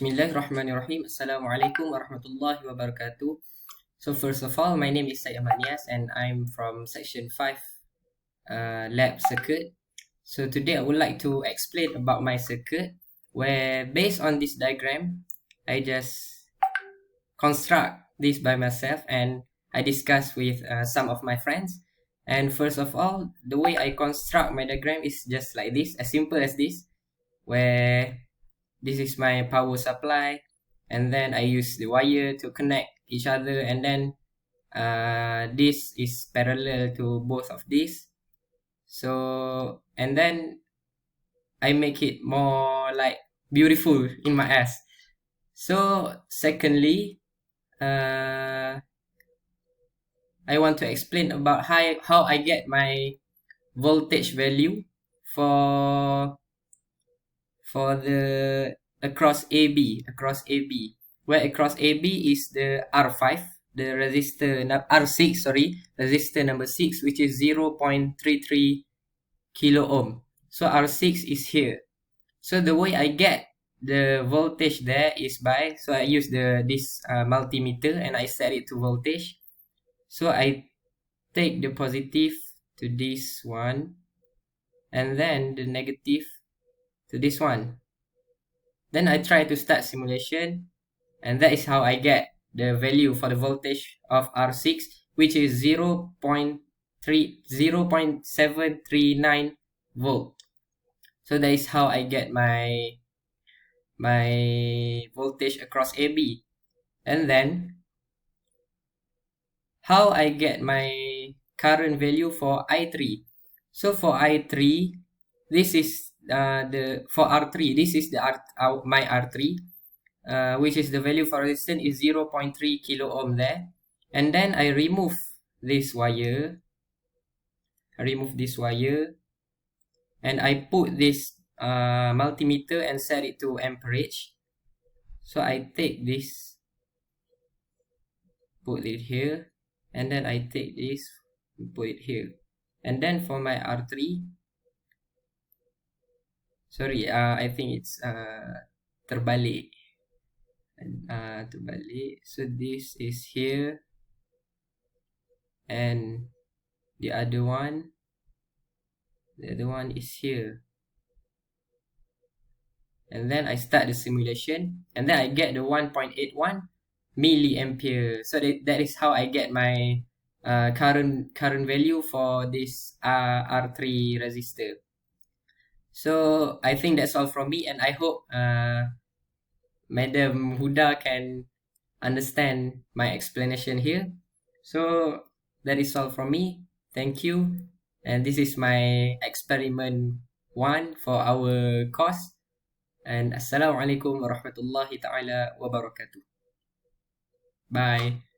Bismillahirrahmanirrahim. Assalamualaikum warahmatullahi wabarakatuh. So first of all, my name is Syed Niyaz and I'm from section 5 lab circuit. So today I would like to explain about my circuit where based on this diagram, I just construct this by myself and I discuss with some of my friends. And first of all, the way I construct my diagram is just like this, as simple as this, where this is my power supply, and then I use the wire to connect each other, and then this is parallel to both of these. So, and then I make it more like beautiful in my eyes. So, secondly, I want to explain about how I get my voltage value for the across AB, where across AB is the R5, the resistor R6, resistor number 6, which is 0.33 kilo ohm. So R6 is here. So the way I get the voltage there is by, so I use this multimeter and I set it to voltage. So I take the positive to this one and then the negative to this one. Then I try to start simulation, and that is how I get the value for the voltage of R6, which is 0.739 volt. So that is how I get my voltage across AB. And then how I get my current value for I3. So for I3, this is for R3, this is my R3, which is the value for resistance is 0.3 kilo ohm there. And then I remove this wire. And I put this multimeter and set it to amperage. So I take this, put it here, and then I take this, put it here. And then for my R3, sorry, I think it's terbalik. So this is here, and the other one is here. And then I start the simulation, and then I get the 1.81 milliampere. So that is how I get my current value for this R3 resistor. So I think that's all from me, and I hope Madam Huda can understand my explanation here. So that is all from me. Thank you. And this is my experiment 1 for our course. And Assalamualaikum warahmatullahi ta'ala wabarakatuh. Bye.